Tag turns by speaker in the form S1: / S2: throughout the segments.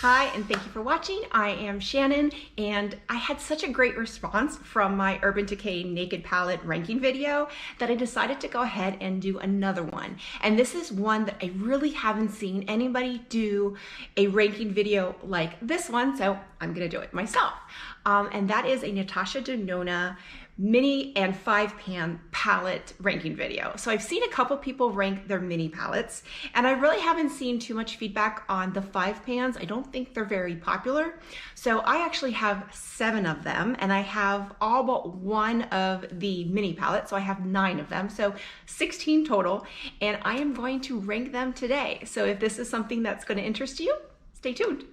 S1: Hi, and thank you for watching. I am Shannon, and I had such a great response from my Urban Decay Naked Palette ranking video that I decided to go ahead and do another one. And this is one that I really haven't seen anybody do a ranking video like this one, so I'm gonna do it myself. And that is a Natasha Denona mini and 5-pan palette ranking video. So I've seen a couple people rank their mini palettes, and I really haven't seen too much feedback on the 5-pans. I don't think they're very popular. So I actually have 7 of them, and I have all but one of the mini palettes, so I have 9 of them, so 16 total, and I am going to rank them today. So if this is something that's going to interest you, stay tuned.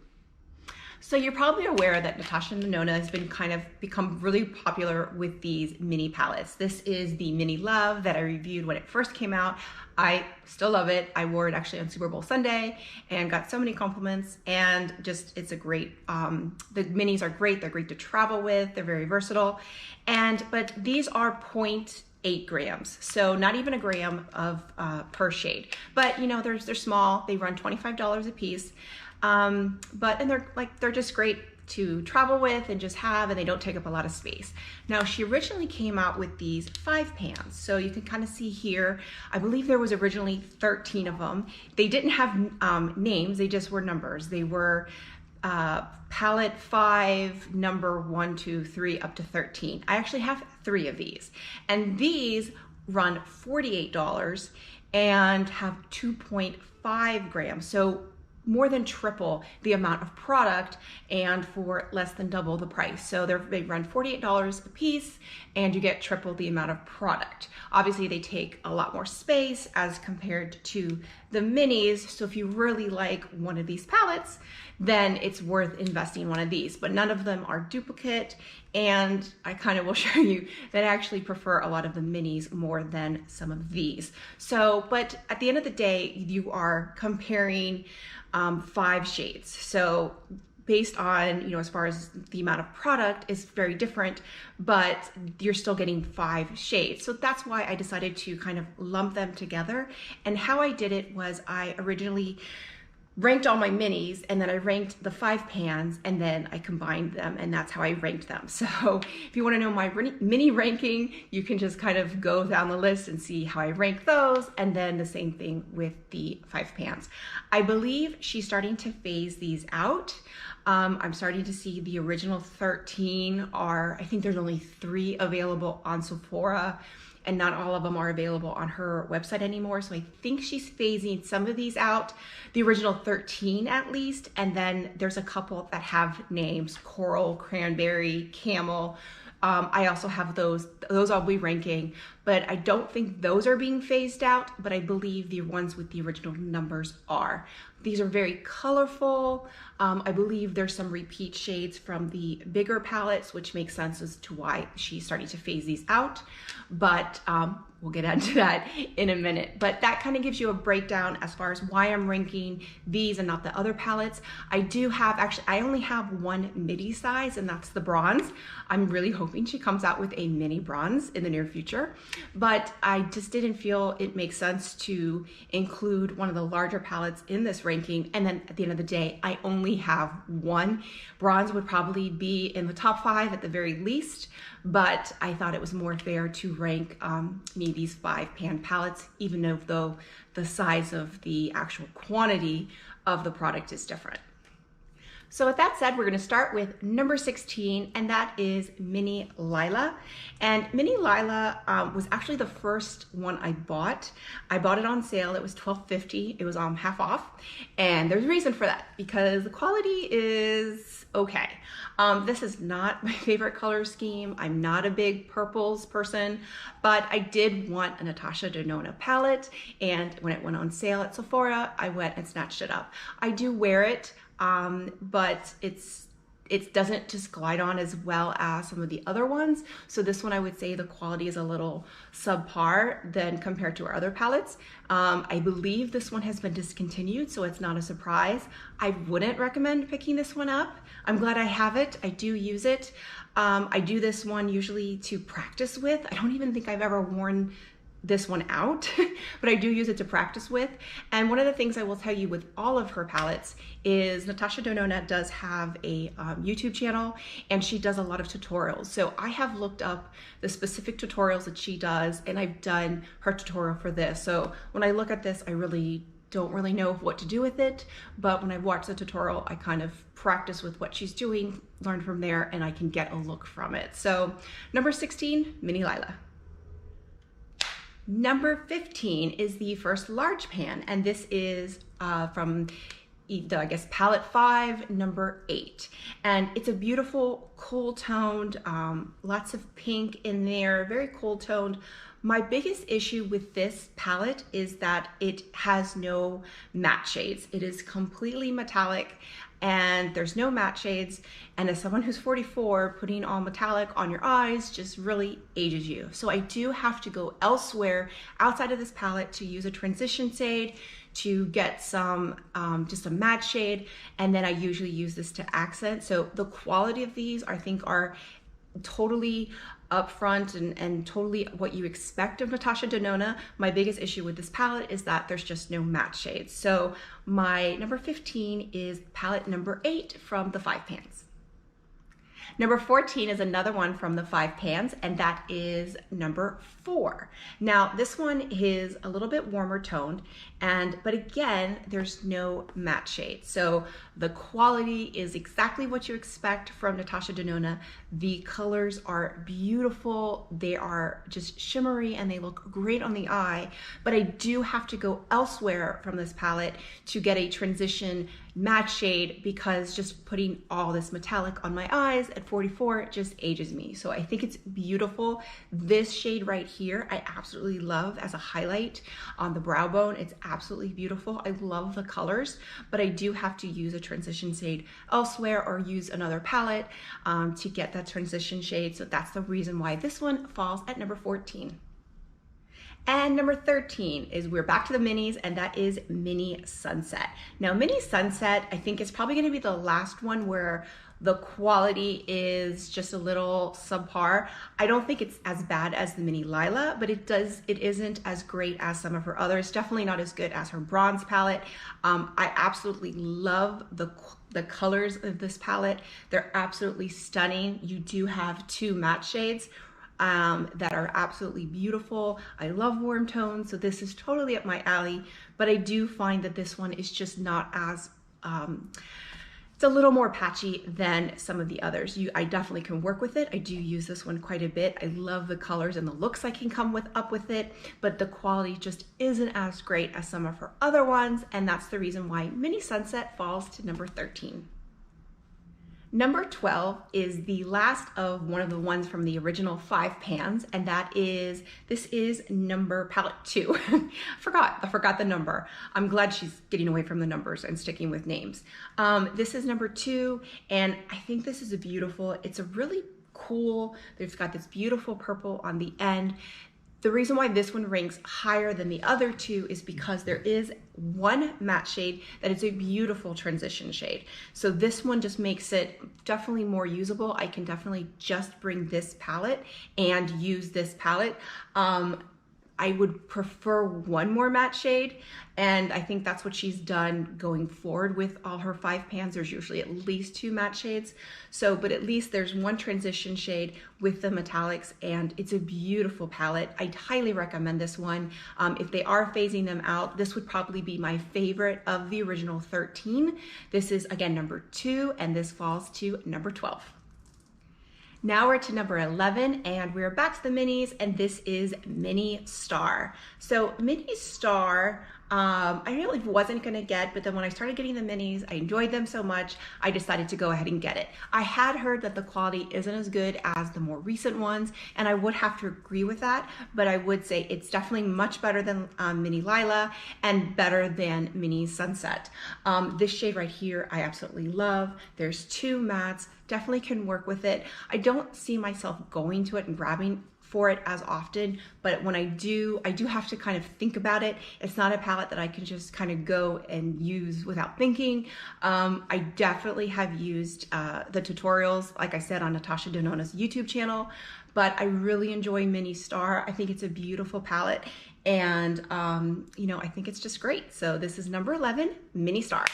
S1: So you're probably aware that Natasha Denona has become really popular with these mini palettes. This is the Mini Love that I reviewed when it first came out. I still love it. I wore it actually on Super Bowl Sunday and got so many compliments, and just it's a great, the minis are great. They're great to travel with. They're very versatile. But these are 0.8 grams, so not even a gram of per shade. But you know, they're small. They run $25 a piece. And they're just great to travel with and just have, and they don't take up a lot of space. Now, she originally came out with these 5-pans, so you can kind of see here, I believe there was originally 13 of them. They didn't have names, they just were numbers. They were palette 5, number 1, 2, 3, up to 13. I actually have 3 of these, and these run $48 and have 2.5 grams. So more than triple the amount of product and for less than double the price. So they run $48 a piece and you get triple the amount of product. Obviously they take a lot more space as compared to the minis. So if you really like one of these palettes, then it's worth investing in one of these, but none of them are duplicate. And I kind of will show you that I actually prefer a lot of the minis more than some of these. So, but at the end of the day, you are comparing 5 shades. So based on, you know, as far as the amount of product is very different, but you're still getting 5 shades. So that's why I decided to kind of lump them together. And how I did it was I originally ranked all my minis, and then I ranked the 5-pans, and then I combined them, and that's how I ranked them. So if you want to know my mini ranking, you can just kind of go down the list and see how I rank those, and then the same thing with the 5-pans. I believe she's starting to phase these out. I'm starting to see the original 13 I think there's only 3 available on Sephora, and not all of them are available on her website anymore. So I think she's phasing some of these out, the original 13 at least, and then there's a couple that have names, Coral, Cranberry, Camel. I also have those I'll be ranking, but I don't think those are being phased out, but I believe the ones with the original numbers are. These are very colorful. I believe there's some repeat shades from the bigger palettes, which makes sense as to why she's starting to phase these out, but we'll get into that in a minute. But that kind of gives you a breakdown as far as why I'm ranking these and not the other palettes. I do have, actually, I only have one midi size, and that's the bronze. I'm really hoping she comes out with a mini bronze in the near future, but I just didn't feel it makes sense to include one of the larger palettes in this ranking. And then at the end of the day, I only have one. Bronze would probably be in the top 5 at the very least, but I thought it was more fair to rank me these 5-pan palettes, even though the size of the actual quantity of the product is different. So with that said, we're going to start with number 16, and that is Mini Lila. And Mini Lila was actually the first one I bought. I bought it on sale. It was $12.50. It was half off, and there's a reason for that, because the quality is okay. This is not my favorite color scheme. I'm not a big purples person, but I did want a Natasha Denona palette, and when it went on sale at Sephora, I went and snatched it up. I do wear it, but it doesn't just glide on as well as some of the other ones. So this one, I would say the quality is a little subpar than compared to our other palettes. I believe this one has been discontinued, so it's not a surprise. I wouldn't recommend picking this one up. I'm glad I have it. I do use it. I do this one usually to practice with. I don't even think I've ever worn this one out, but I do use it to practice with. And one of the things I will tell you with all of her palettes is Natasha Denona does have a YouTube channel, and she does a lot of tutorials. So I have looked up the specific tutorials that she does, and I've done her tutorial for this. So when I look at this, I don't really know what to do with it, but when I watch the tutorial, I kind of practice with what she's doing, learn from there, and I can get a look from it. So number 16, Mini Lila. Number 15 is the first large pan, and this is from the, I guess, palette 5, number 8. And it's a beautiful, cool toned, lots of pink in there, very cool toned. My biggest issue with this palette is that it has no matte shades. It is completely metallic, and there's no matte shades. And as someone who's 44, putting all metallic on your eyes just really ages you. So I do have to go elsewhere outside of this palette to use a transition shade, to get some, just a matte shade. And then I usually use this to accent. So the quality of these, I think, are totally upfront and totally what you expect of Natasha Denona. My biggest issue with this palette is that there's just no matte shades. So my number 15 is palette number 8 from the 5 pans. Number 14 is another one from the 5 pans, and that is number 4. Now this one is a little bit warmer toned, but again, there's no matte shade. So the quality is exactly what you expect from Natasha Denona. The colors are beautiful. They are just shimmery and they look great on the eye, but I do have to go elsewhere from this palette to get a transition matte shade, because just putting all this metallic on my eyes at 44 just ages me. So I think it's beautiful. This shade right here, I absolutely love as a highlight on the brow bone. It's absolutely beautiful. I love the colors, but I do have to use a transition shade elsewhere or use another palette to get that transition shade. So that's the reason why this one falls at number 14. And number 13 is, we're back to the minis, and that is Mini Sunset. Now Mini Sunset, I think, is probably gonna be the last one where the quality is just a little subpar. I don't think it's as bad as the Mini Lila, but it isn't as great as some of her others. Definitely not as good as her bronze palette. I absolutely love the colors of this palette. They're absolutely stunning. You do have 2 matte shades that are absolutely beautiful. I love warm tones, so this is totally up my alley, but I do find that this one is just not as, it's a little more patchy than some of the others. I definitely can work with it. I do use this one quite a bit. I love the colors and the looks I can come up with it, but the quality just isn't as great as some of her other ones, and that's the reason why Mini Sunset falls to number 13. Number 12 is the last of one of the ones from the original 5 pans, and this is number palette 2. I forgot the number. I'm glad she's getting away from the numbers and sticking with names. This is number 2, and I think this is it's a really cool, it's got this beautiful purple on the end. The reason why this one ranks higher than the other 2 is because there is one matte shade that is a beautiful transition shade. So this one just makes it definitely more usable. I can definitely just bring this palette and use this palette. I would prefer one more matte shade, and I think that's what she's done going forward with all her 5 pans. There's usually at least 2 matte shades. So, but at least there's one transition shade with the metallics, and it's a beautiful palette. I'd highly recommend this one. If they are phasing them out, this would probably be my favorite of the original 13. This is, again, number 2, and this falls to number 12. Now we're to number 11, and we're back to the minis, and this is Mini Star. So Mini Star, I really wasn't gonna get, but then when I started getting the minis, I enjoyed them so much, I decided to go ahead and get it. I had heard that the quality isn't as good as the more recent ones, and I would have to agree with that, but I would say it's definitely much better than Mini Lila and better than Mini Sunset. This shade right here, I absolutely love. There's 2 mattes, definitely can work with it. I don't see myself going to it and grabbing for it as often, but when I do have to kind of think about it. It's not a palette that I can just kind of go and use without thinking. I definitely have used the tutorials, like I said, on Natasha Denona's YouTube channel, but I really enjoy Mini Star. I think it's a beautiful palette, and you know, I think it's just great. So this is number 11, Mini Star.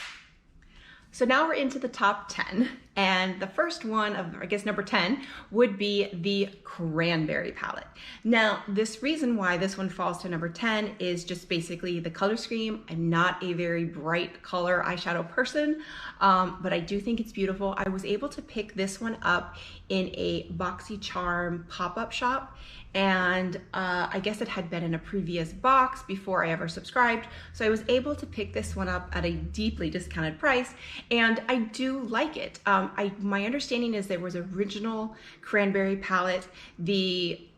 S1: So now we're into the top 10, and the first one of, I guess, number 10 would be the Cranberry palette. Now, this reason why this one falls to number 10 is just basically the color scheme. I'm not a very bright color eyeshadow person, but I do think it's beautiful. I was able to pick this one up in a BoxyCharm pop-up shop, and I guess it had been in a previous box before I ever subscribed, so I was able to pick this one up at a deeply discounted price, and I do like it. My understanding is there was original Cranberry palette. The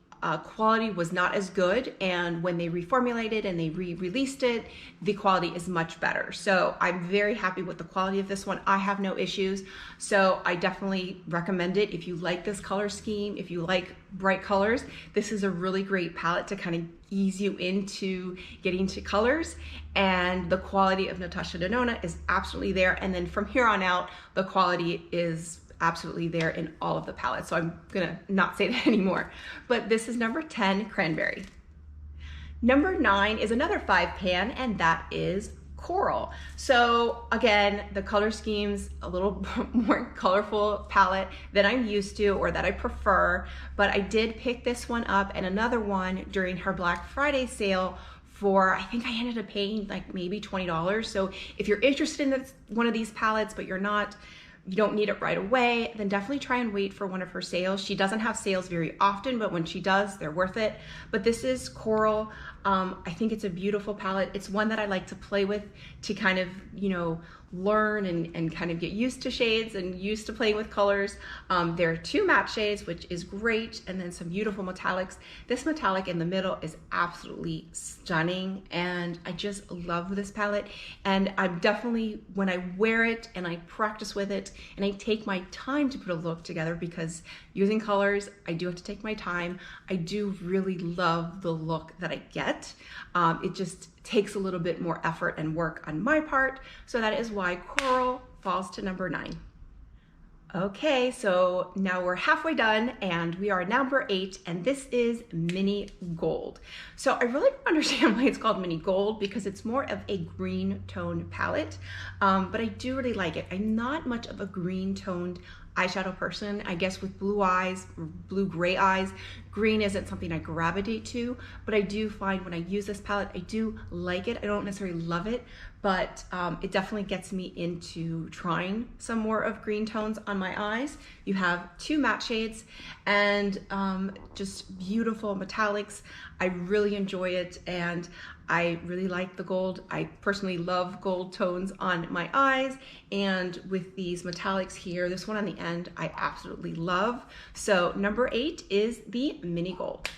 S1: quality was not as good, and when they reformulated and they re-released it, the quality is much better. So I'm very happy with the quality of this one. I have no issues, so I definitely recommend it. If you like this color scheme, if you like bright colors, this is a really great palette to kind of ease you into getting to colors, and the quality of Natasha Denona is absolutely there, and then from here on out, the quality is absolutely there in all of the palettes, so I'm gonna not say that anymore. But this is number 10, Cranberry. Number 9 is another 5-pan, and that is Coral. So again, the color scheme's a little more colorful palette than I'm used to or that I prefer, but I did pick this one up and another one during her Black Friday sale for, I think I ended up paying like maybe $20. So if you're interested in one of these palettes, but you don't need it right away, then definitely try and wait for one of her sales. She doesn't have sales very often, but when she does, they're worth it. But this is Coral. I think it's a beautiful palette. It's one that I like to play with to kind of, you know, learn and kind of get used to shades and used to playing with colors. There are 2 matte shades, which is great, and then some beautiful metallics. This metallic in the middle is absolutely stunning, and I just love this palette. And I'm definitely, when I wear it and I practice with it and I take my time to put a look together, because using colors, I do have to take my time. I do really love the look that I get. It just takes a little bit more effort and work on my part, so that is why Coral falls to number 9. Okay, so now we're halfway done, and we are number 8, and this is Mini Gold. So I really don't understand why it's called Mini Gold, because it's more of a green toned palette, but I do really like it. I'm not much of a green toned eyeshadow person. I guess with blue eyes, blue gray eyes, green isn't something I gravitate to, but I do find when I use this palette, I do like it. I don't necessarily love it, but it definitely gets me into trying some more of green tones on my eyes. You have 2 matte shades and just beautiful metallics. I really enjoy it, and I really like the gold. I personally love gold tones on my eyes, and with these metallics here, this one on the end, I absolutely love. So number 8 is the Mini Gold.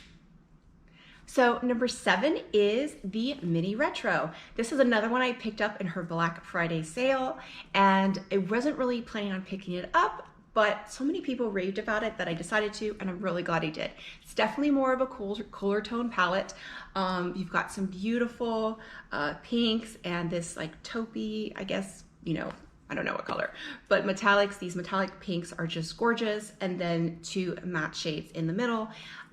S1: So number 7 is the Mini Retro. This is another one I picked up in her Black Friday sale, and I wasn't really planning on picking it up, but so many people raved about it that I decided to, and I'm really glad I did. It's definitely more of a cooler tone palette. You've got some beautiful pinks and this like taupey, I guess, you know, I don't know what color, but metallics. These metallic pinks are just gorgeous, and then 2 matte shades in the middle.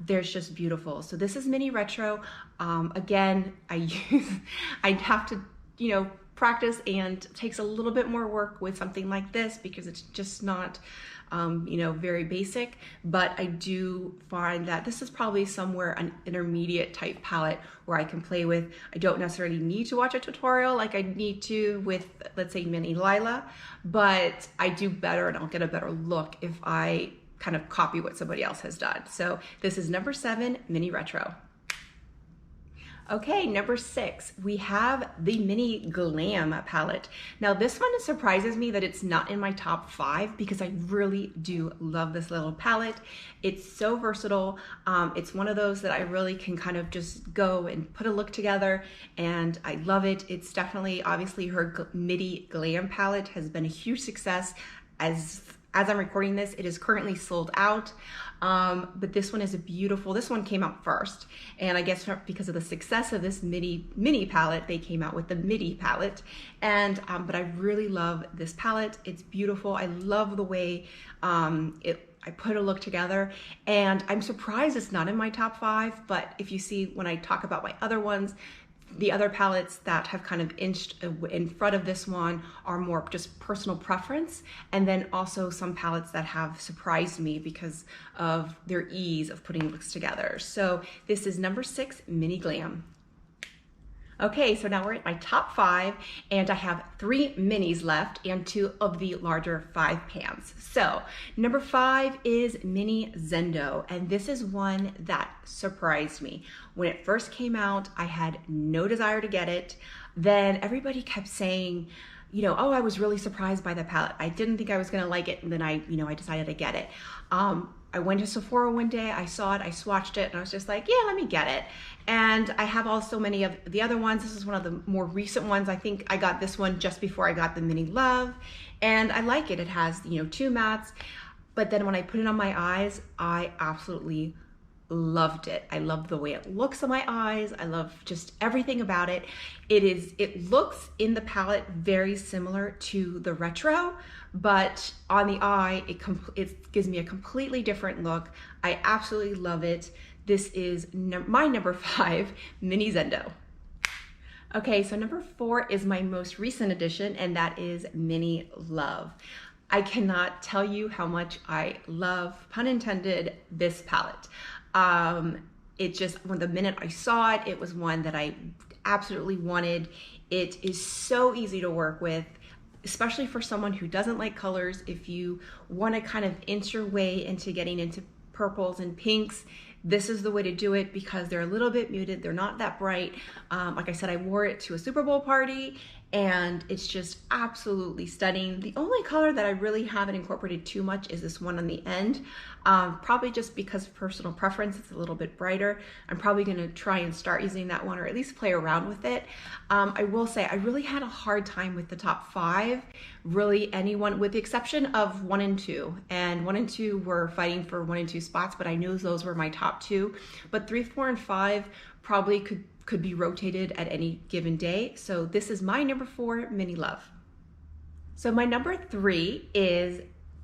S1: They're just beautiful. So this is Mini Retro. Again, I'd have to, you know, practice, and it takes a little bit more work with something like this because it's just not, you know, very basic, but I do find that this is probably somewhere an intermediate type palette where I can play with. I don't necessarily need to watch a tutorial like I need to with, let's say, Mini Lila, but I do better and I'll get a better look if I kind of copy what somebody else has done. So this is number 7, Mini Retro. Okay, number 6, we have the Mini Glam palette. Now this one surprises me that it's not in my top 5 because I really do love this little palette. It's so versatile. It's one of those that I really can kind of just go and put a look together, and I love it. It's definitely, obviously her Mini Glam palette has been a huge success, as as I'm recording this, it is currently sold out. But this one is a beautiful, this one came out first. And I guess because of the success of this mini palette, they came out with the midi palette. And, but I really love this palette. It's beautiful. I love the way I put a look together, and I'm surprised it's not in my top 5, but if you see when I talk about my other ones, the other palettes that have kind of inched in front of this one are more just personal preference, and then also some palettes that have surprised me because of their ease of putting looks together. So this is number 6, Mini Glam. Okay, so now we're at my top 5, and I have 3 minis left and 2 of the larger 5 pans. So number 5 is Mini Zendo, and this is one that surprised me. When it first came out, I had no desire to get it. Then everybody kept saying, you know, oh, I was really surprised by the palette. I didn't think I was gonna like it, and then I decided to get it. I went to Sephora one day, I saw it, I swatched it, and I was just like, yeah, let me get it. And I have also many of the other ones. This is one of the more recent ones. I think I got this one just before I got the Mini Love, and I like it. It has, 2 mattes, but then when I put it on my eyes, I absolutely loved it. I love the way it looks on my eyes. I love just everything about it. It looks in the palette very similar to the Retro, but on the eye, it gives me a completely different look. I absolutely love it. This is my number 5, Mini Zendo. Okay, so number 4 is my most recent addition, and that is Mini Love. I cannot tell you how much I love, pun intended, this palette. It just, from the minute I saw it, it was one that I absolutely wanted. It is so easy to work with, especially for someone who doesn't like colors. If you want to kind of inch your way into getting into purples and pinks, this is the way to do it because they're a little bit muted. They're not that bright. Like I said, I wore it to a Super Bowl party, and it's just absolutely stunning. The only color that I really haven't incorporated too much is this one on the end. Probably just because of personal preference, it's a little bit brighter. I'm probably gonna try and start using that one, or at least play around with it. I will say, I really had a hard time with the top 5. Really anyone, with the exception of 1 and 2. And 1 and 2 were fighting for 1 and 2 spots, but I knew those were my top 2. But 3, 4, and 5 probably could be rotated at any given day. So this is my number 4, Mini Love. So my number 3 is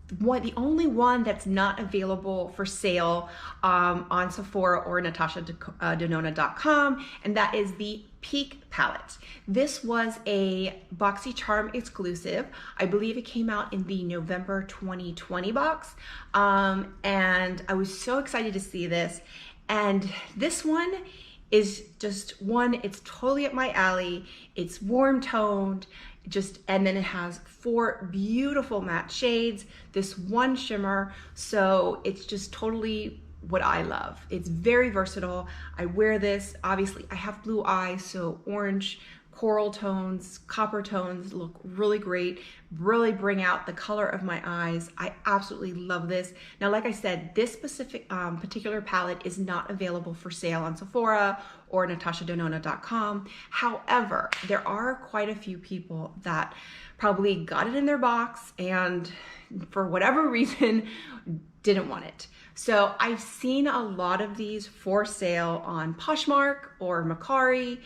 S1: the only one that's not available for sale on Sephora or NatashaDenona.com, and that is the Peak palette. This was a BoxyCharm exclusive. I believe it came out in the November 2020 box, and I was so excited to see this. And this one is just one, it's totally up my alley. It's warm toned, and then it has 4 beautiful matte shades, this one shimmer. So it's just totally what I love. It's very versatile. I wear this, obviously I have blue eyes, so orange, coral tones, copper tones look really great, really bring out the color of my eyes. I absolutely love this. Now, like I said, this specific particular palette is not available for sale on Sephora or NatashaDenona.com. However, there are quite a few people that probably got it in their box and for whatever reason didn't want it. So I've seen a lot of these for sale on Poshmark or Mercari,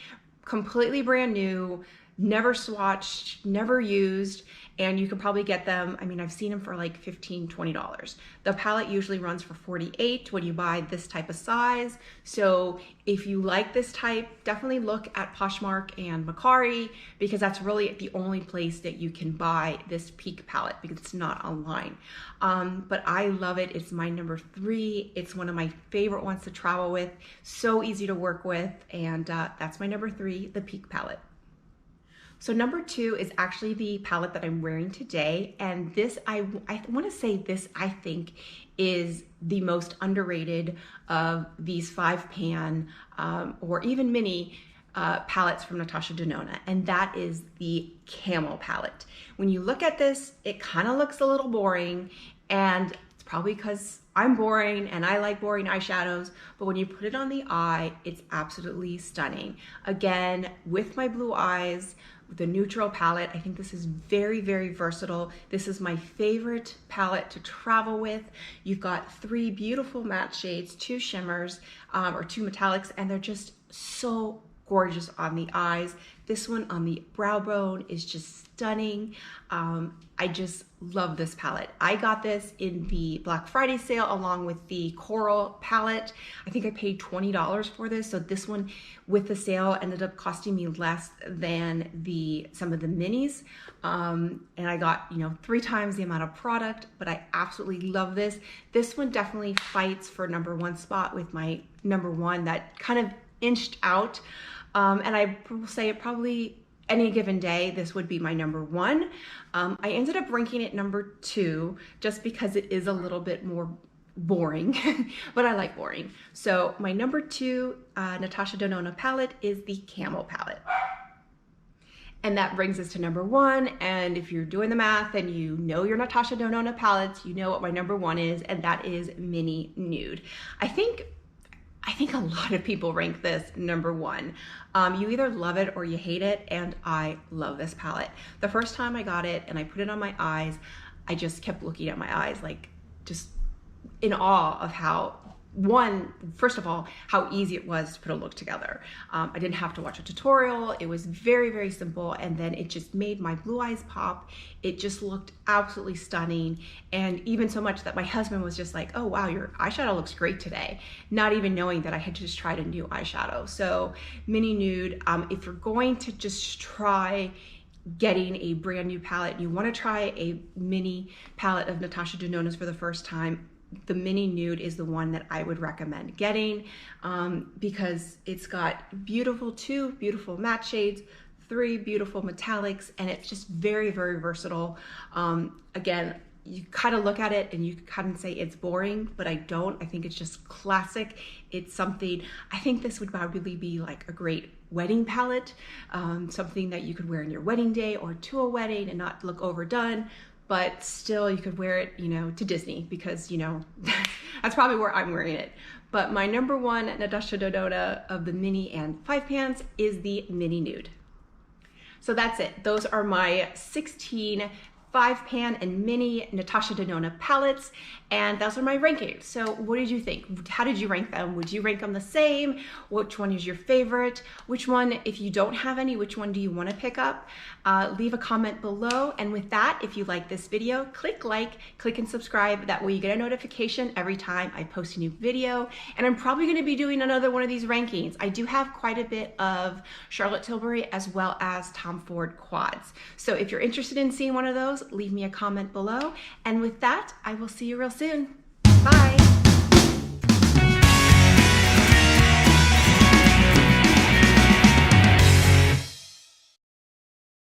S1: completely brand new, never swatched, never used, and you can probably get them, I mean, I've seen them for like $15, $20. The palette usually runs for $48 when you buy this type of size. So if you like this type, definitely look at Poshmark and Mercari, because that's really the only place that you can buy this Peak palette, because it's not online. But I love it. It's my number 3. It's one of my favorite ones to travel with. So easy to work with, and that's my number 3, the Peak palette. So number 2 is actually the palette that I'm wearing today, and this, I want to say this, I think, is the most underrated of these 5-pan or even mini palettes from Natasha Denona, and that is the Camel palette. When you look at this, it kind of looks a little boring, and it's probably because I'm boring and I like boring eyeshadows, but when you put it on the eye, it's absolutely stunning. Again, with my blue eyes, the neutral palette. I think this is very, very versatile. This is my favorite palette to travel with. You've got 3 beautiful matte shades, 2 shimmers, or 2 metallics, and they're just so gorgeous on the eyes. This one on the brow bone is just stunning. I just love this palette. I got this in the Black Friday sale along with the Coral palette. I think I paid $20 for this. So this one with the sale ended up costing me less than some of the minis. And I got, 3 times the amount of product, but I absolutely love this. This one definitely fights for #1 spot with my #1 that kind of inched out. And I will say it probably any given day, this would be my #1. I ended up ranking it #2 just because it is a little bit more boring, but I like boring. So my #2 Natasha Denona palette is the Camel palette. And that brings us to #1. And if you're doing the math and you know your Natasha Denona palettes, you know what my #1 is, and that is Mini Nude. I think a lot of people rank this #1. You either love it or you hate it, and I love this palette. The first time I got it and I put it on my eyes, I just kept looking at my eyes, like just in awe of how, first of all, how easy it was to put a look together. I didn't have to watch a tutorial. It was very, very simple, and then it just made my blue eyes pop. It just looked absolutely stunning, and even so much that my husband was just like, oh wow, your eyeshadow looks great today, not even knowing that I had just tried a new eyeshadow. So Mini Nude, if you're going to just try getting a brand new palette, you want to try a mini palette of Natasha Denona's for the first time, the Mini Nude is the one that I would recommend getting, because it's got 2 beautiful matte shades, 3 beautiful metallics, and it's just very, very versatile. Again, you kind of look at it and you kind of say it's boring, but I don't. I think it's just classic. It's something, I think this would probably be like a great wedding palette, something that you could wear in your wedding day or to a wedding and not look overdone. But still you could wear it, to Disney, because, that's probably where I'm wearing it. But my #1 Natasha Denona of the mini and 5 pans is the Mini Nude. So that's it. Those are my 16 5 pan and mini Natasha Denona palettes, and those are my rankings. So what did you think? How did you rank them? Would you rank them the same? Which one is your favorite? Which one, if you don't have any, which one do you want to pick up? Leave a comment below. And with that, if you like this video, click like, click and subscribe. That way you get a notification every time I post a new video. And I'm probably going to be doing another one of these rankings. I do have quite a bit of Charlotte Tilbury as well as Tom Ford quads. So if you're interested in seeing one of those, leave me a comment below. And with that, I will see you real soon. Bye.